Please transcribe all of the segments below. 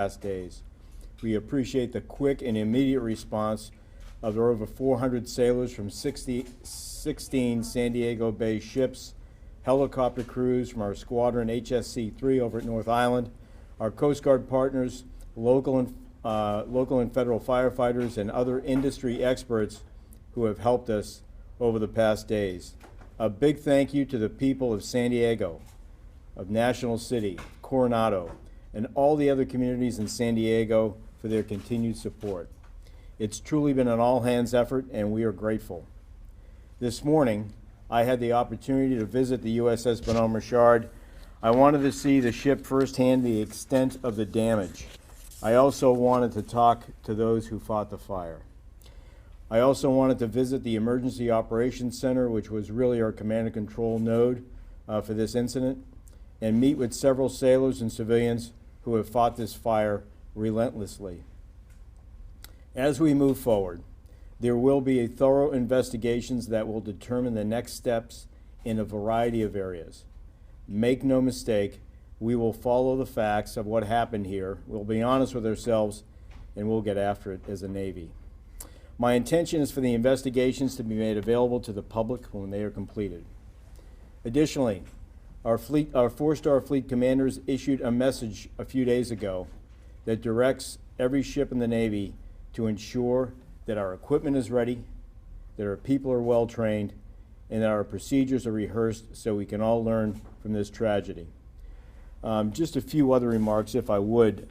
past days. We appreciate the quick and immediate response of our over 400 sailors from 16 San Diego Bay ships, helicopter crews from our squadron HSC-3 over at North Island, our Coast Guard partners, local and federal firefighters, and other industry experts who have helped us over the past days. A big thank you to the people of San Diego, of National City, Coronado, and all the other communities in San Diego for their continued support. It's truly been an all-hands effort, and we are grateful. This morning, I had the opportunity to visit the USS Bonhomme Richard. I wanted to see the ship firsthand, the extent of the damage. I also wanted to talk to those who fought the fire. I also wanted to visit the Emergency Operations Center, which was really our command and control node for this incident, and meet with several sailors and civilians who have fought this fire relentlessly. As we move forward, there will be thorough investigations that will determine the next steps in a variety of areas. Make no mistake, we will follow the facts of what happened here. We'll be honest with ourselves, and we'll get after it as a Navy. My intention is for the investigations to be made available to the public when they are completed. Additionally, our four-star fleet commanders issued a message a few days ago that directs every ship in the Navy to ensure that our equipment is ready, that our people are well trained, and that our procedures are rehearsed so we can all learn from this tragedy. Just a few other remarks, if I would.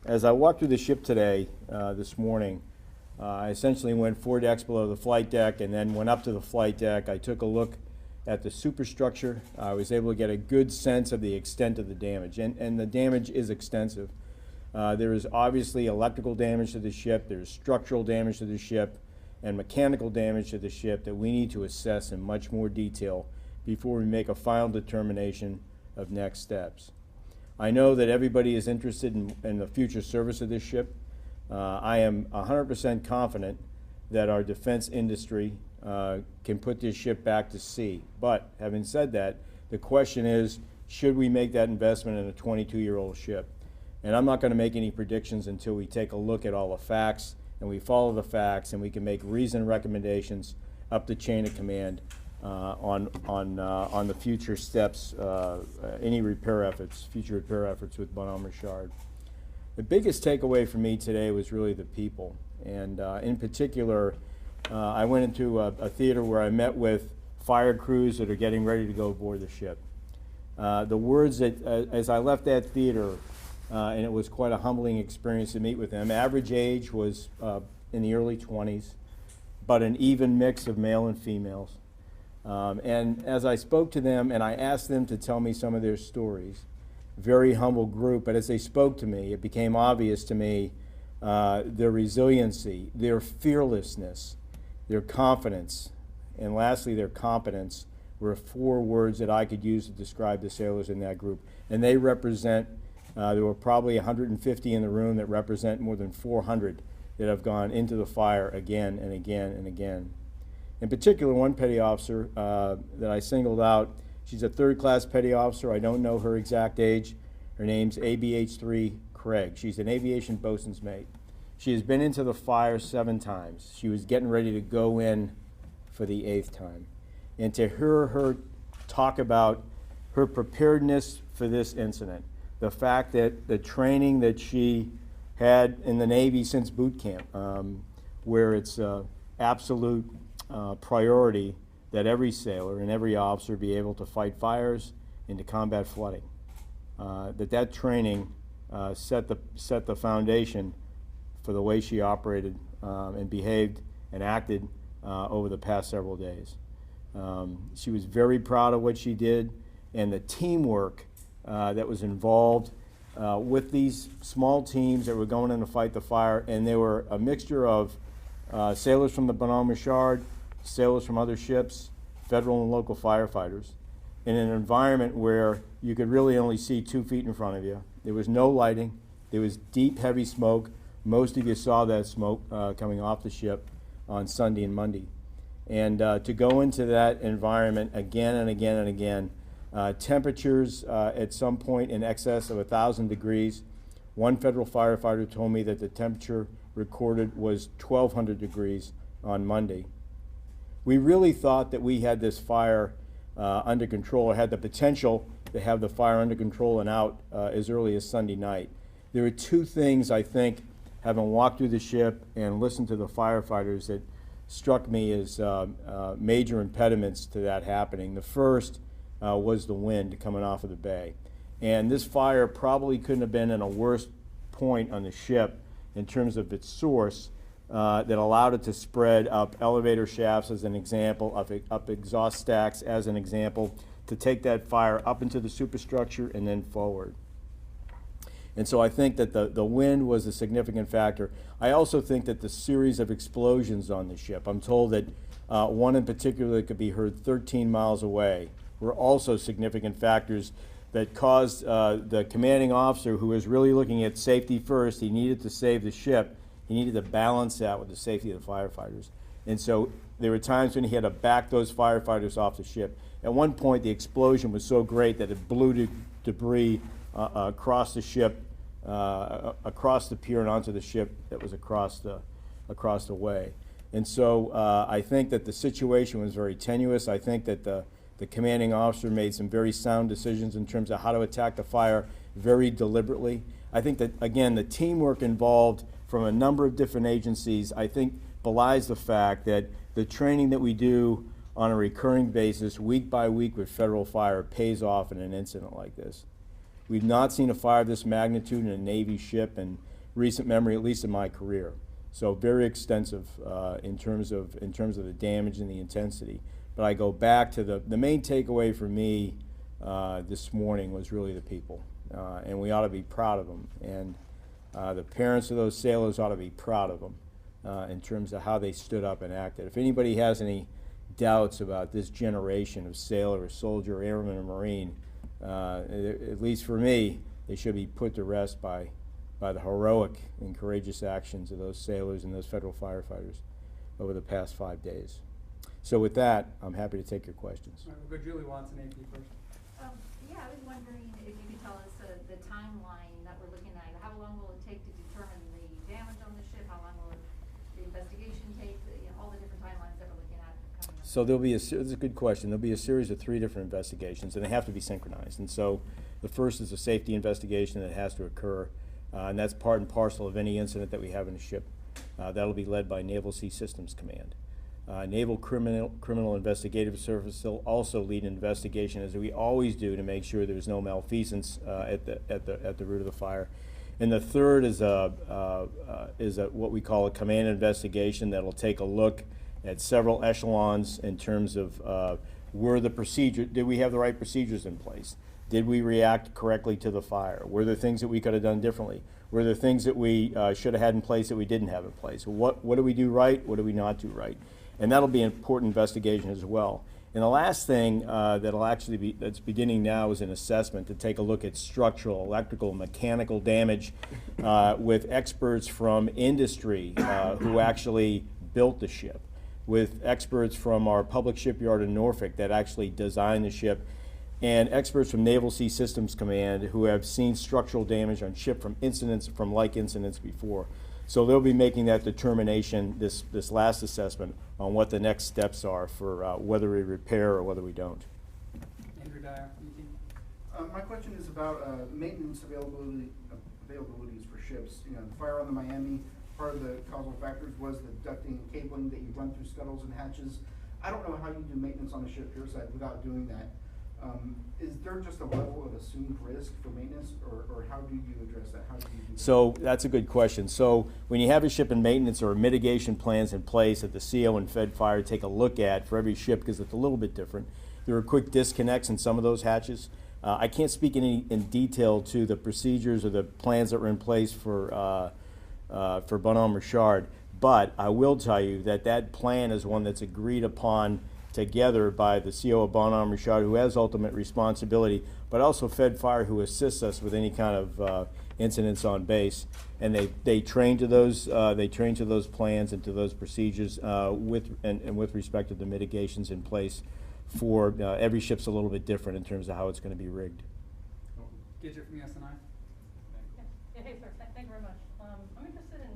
As I walked through the ship today, this morning, I essentially went 4 decks below the flight deck and then went up to the flight deck. I took a look at the superstructure. I was able to get a good sense of the extent of the damage, and the damage is extensive. There is obviously electrical damage to the ship, there's structural damage to the ship, and mechanical damage to the ship that we need to assess in much more detail before we make a final determination of next steps. I know that everybody is interested in the future service of this ship. I am 100% confident that our defense industry can put this ship back to sea. But having said that, the question is, should we make that investment in a 22-year-old ship? And I'm not going to make any predictions until we take a look at all the facts and we follow the facts and we can make reasoned recommendations up the chain of command on the future steps, any repair efforts, future repair efforts with Bonhomme Richard. The biggest takeaway for me today was really the people, and in particular, I went into a theater where I met with fire crews that are getting ready to go aboard the ship. The words that, as I left that theater, and it was quite a humbling experience to meet with them. Average age was in the early 20s, but an even mix of male and females. And as I spoke to them and I asked them to tell me some of their stories, very humble group, but as they spoke to me, it became obvious to me their resiliency, their fearlessness, their confidence, and lastly, their competence were 4 words that I could use to describe the sailors in that group. And they represent, there were probably 150 in the room that represent more than 400 that have gone into the fire again and again and again. In particular, one petty officer that I singled out, she's a 3rd-class petty officer. I don't know her exact age. Her name's ABH-3 Craig. She's an aviation bosun's mate. She has been into the fire 7 times. She was getting ready to go in for the 8th time. And to hear her talk about her preparedness for this incident, the fact that the training that she had in the Navy since boot camp, where it's absolute priority that every sailor and every officer be able to fight fires and to combat flooding. That training set the foundation for the way she operated and behaved and acted over the past several days. She was very proud of what she did, and the teamwork that was involved with these small teams that were going in to fight the fire, and they were a mixture of sailors from the Bonhomme Richard, sailors from other ships, federal and local firefighters, in an environment where you could really only see 2 feet in front of you. There was no lighting. There was deep, heavy smoke. Most of you saw that smoke coming off the ship on Sunday and Monday. And to go into that environment again and again and again, temperatures at some point in excess of 1,000 degrees, One federal firefighter told me that the temperature recorded was 1,200 degrees on Monday. We really thought that we had this fire under control, or had the potential to have the fire under control and out as early as Sunday night. There are two things, I think, having walked through the ship and listened to the firefighters, that struck me as major impediments to that happening. The first was the wind coming off of the bay. And this fire probably couldn't have been in a worse point on the ship in terms of its source that allowed it to spread up elevator shafts as an example, up exhaust stacks as an example, to take that fire up into the superstructure and then forward. And so I think that the wind was a significant factor. I also think that the series of explosions on the ship, I'm told that one in particular that could be heard 13 miles away, were also significant factors that caused the commanding officer, who was really looking at safety first, he needed to save the ship, he needed to balance that with the safety of the firefighters. And so there were times when he had to back those firefighters off the ship. At one point, the explosion was so great that it blew debris across the ship, across the pier and onto the ship that was across the way. And so I think that the situation was very tenuous. I think that the commanding officer made some very sound decisions in terms of how to attack the fire very deliberately. I think that, again, the teamwork involved from a number of different agencies, I think, belies the fact that the training that we do on a recurring basis, week by week with federal fire, pays off in an incident like this. We've not seen a fire of this magnitude in a Navy ship in recent memory, at least in my career. So very extensive in terms of the damage and the intensity. But I go back to the main takeaway for me this morning was really the people, and we ought to be proud of them. And the parents of those sailors ought to be proud of them in terms of how they stood up and acted. If anybody has any doubts about this generation of sailor or soldier, airman or Marine, at least for me, they should be put to rest by the heroic and courageous actions of those sailors and those federal firefighters over the past 5 days. So with that, I'm happy to take your questions. All right, we'll go Julie Watson, AP first. Yeah, I was wondering if you could tell us the timeline that we're looking at. How long will it take to determine the damage on the ship? How long will the investigation take? All the different timelines that we're looking at coming up. So there'll be this is a good question. There'll be a series of 3 different investigations, and they have to be synchronized. And so the first is a safety investigation that has to occur, and that's part and parcel of any incident that we have in a ship. That'll be led by Naval Sea Systems Command. Naval Criminal Investigative Service will also lead an investigation, as we always do, to make sure there's no malfeasance at the root of the fire. And the third is what we call a command investigation that'll take a look at several echelons in terms of did we have the right procedures in place? Did we react correctly to the fire? Were there things that we could have done differently? Were there things that we should have had in place that we didn't have in place? What do we do right? What do we not do right? And that'll be an important investigation as well. And the last thing that's beginning now is an assessment to take a look at structural, electrical, mechanical damage with experts from industry who actually built the ship, with experts from our public shipyard in Norfolk that actually designed the ship, and experts from Naval Sea Systems Command who have seen structural damage on ship from like incidents before. So they'll be making that determination, this last assessment, on what the next steps are for whether we repair or whether we don't. Andrew Dyer, EP. My question is about maintenance availabilities for ships. You know, the fire on the Miami, part of the causal factors was the ducting and cabling that you run through scuttles and hatches. I don't know how you do maintenance on a ship your side without doing that. Is there just a level of assumed risk for maintenance, or how do you address that? How do you do that? So that's a good question. So when you have a ship in maintenance or mitigation plans in place that the CO and Fed Fire take a look at for every ship, because it's a little bit different, there are quick disconnects in some of those hatches. I can't speak in detail to the procedures or the plans that were in place for Bonhomme Richard, but I will tell you that plan is one that's agreed upon together by the CO of Bonhomme Richard, who has ultimate responsibility, but also Fed Fire, who assists us with any kind of incidents on base, and they train to those plans and to those procedures with respect to the mitigations in place for every ship's a little bit different in terms of how it's going to be rigged. Gidget from the SNI. Yeah, hey, sir. very much. I'm interested in,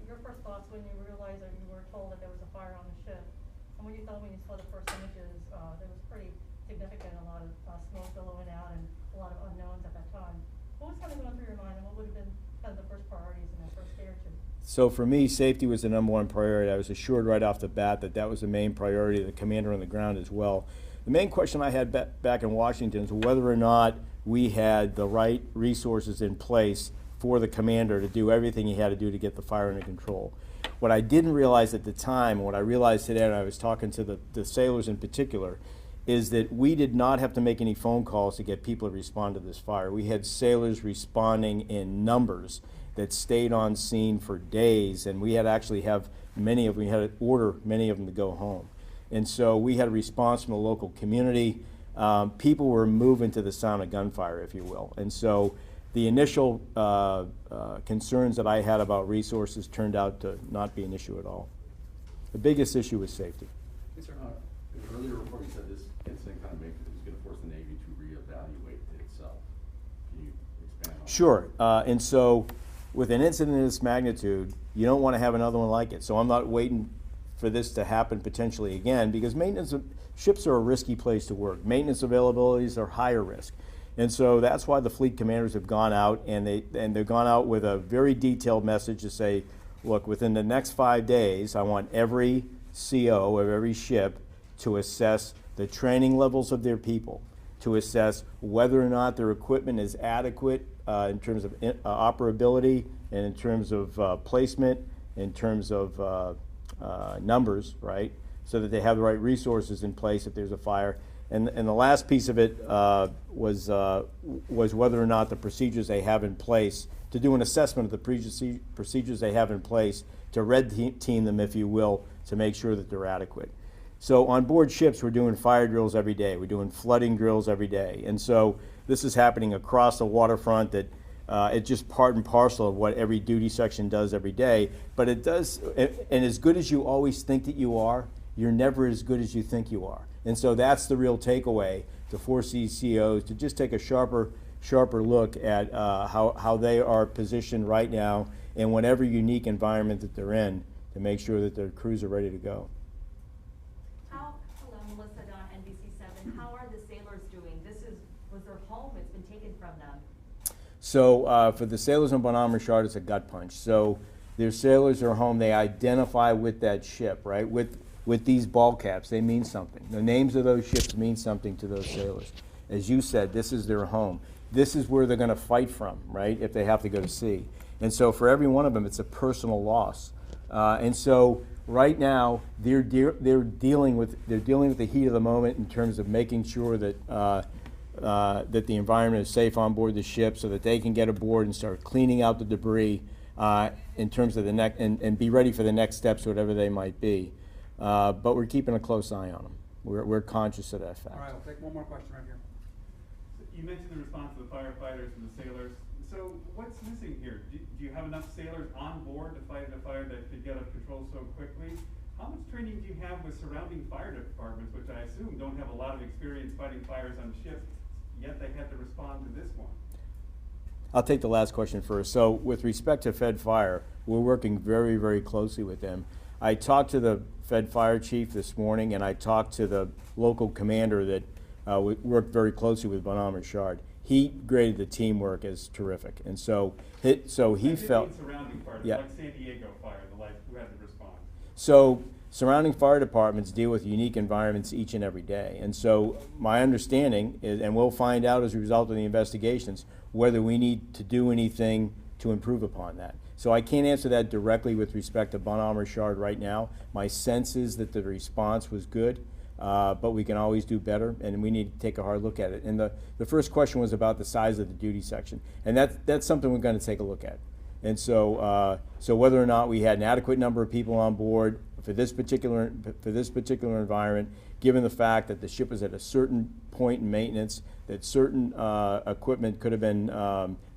your first thoughts when you realized that you were told that there was a fire on the ship. And what you thought when you saw the first images, there was pretty significant, a lot of smoke billowing out and a lot of unknowns at that time. What was kind of going through your mind, and what would have been kind of the first priorities in that first day or two? So for me, safety was the #1 priority. I was assured right off the bat that that was the main priority of the commander on the ground as well. The main question I had back in Washington is whether or not we had the right resources in place for the commander to do everything he had to do to get the fire under control. What I didn't realize at the time, and what I realized today, and I was talking to the sailors in particular, is that we did not have to make any phone calls to get people to respond to this fire. We had sailors responding in numbers that stayed on scene for days, and we had actually have many of them, we had to order many of them to go home. And so we had a response from the local community. People were moving to the sound of gunfire, if you will. And so the initial concerns that I had about resources turned out to not be an issue at all. The biggest issue was safety. Yes, sir. In an earlier report, you said this incident kind of makes it was going to force the Navy to reevaluate itself. Can you expand on that? Sure. And so with an incident of this magnitude, you don't want to have another one like it. So I'm not waiting for this to happen potentially again, because maintenance of ships are a risky place to work. Maintenance availabilities are higher risk. And so that's why the fleet commanders have gone out, and they've gone out with a very detailed message to say, look, within the next 5 days, I want every CO of every ship to assess the training levels of their people, to assess whether or not their equipment is adequate in terms of operability and in terms of placement, in terms of numbers, right? So that they have the right resources in place if there's a fire. And the last piece of it was whether or not the procedures they have in place, to do an assessment of the procedures they have in place, to red team them, if you will, to make sure that they're adequate. So on board ships, we're doing fire drills every day. We're doing flooding drills every day. And so this is happening across the waterfront, that it's just part and parcel of what every duty section does every day. But it does, and as good as you always think that you are, you're never as good as you think you are. And so that's the real takeaway, to force these CEOs to just take a sharper look at how they are positioned right now in whatever unique environment that they're in, to make sure that their crews are ready to go. Hello, Melissa Don, NBC7. How are the sailors doing? Was their home, it's been taken from them. So for the sailors on Bonhomme Richard, it's a gut punch. So their sailors are home. They identify with that ship, right? With these ball caps, they mean something. The names of those ships mean something to those sailors. As you said, this is their home. This is where they're going to fight from, right? If they have to go to sea. And so for every one of them, it's a personal loss. And so right now, they're dealing with the heat of the moment in terms of making sure that that the environment is safe on board the ship, so that they can get aboard and start cleaning out the debris in terms of the next, and be ready for the next steps, whatever they might be. But we're keeping a close eye on them. We're conscious of that fact. All right, we'll take one more question right here. You mentioned the response of the firefighters and the sailors. So what's missing here? Do you have enough sailors on board to fight a fire that could get out of control so quickly? How much training do you have with surrounding fire departments, which I assume don't have a lot of experience fighting fires on ships, yet they had to respond to this one? I'll take the last question first. So with respect to Fed Fire, we're working very, very closely with them. I talked to the Fed Fire Chief this morning, and I talked to the local commander that worked very closely with Bonhomme Richard. He graded the teamwork as terrific, and so he felt. Surrounding fire, yeah. like San Diego fire, who had to respond. So surrounding fire departments deal with unique environments each and every day, and so my understanding is, and we'll find out as a result of the investigations, whether we need to do anything to improve upon that. So I can't answer that directly with respect to Bonhomme Richard right now. My sense is that the response was good, but we can always do better, and we need to take a hard look at it. And the first question was about the size of the duty section, and that's something we're going to take a look at. And so, so whether or not we had an adequate number of people on board for this particular environment, given the fact that the ship was at a certain point in maintenance, that certain equipment could have been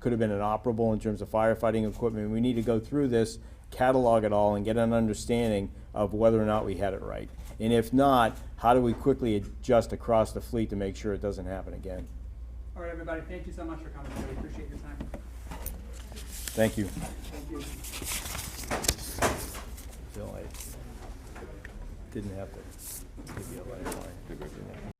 inoperable in terms of firefighting equipment. We need to go through this, catalog it all, and get an understanding of whether or not we had it right. And if not, how do we quickly adjust across the fleet to make sure it doesn't happen again? All right, everybody, thank you so much for coming today. We appreciate your time. Thank you. Thank you. Bill, I didn't have to give you a lifeline.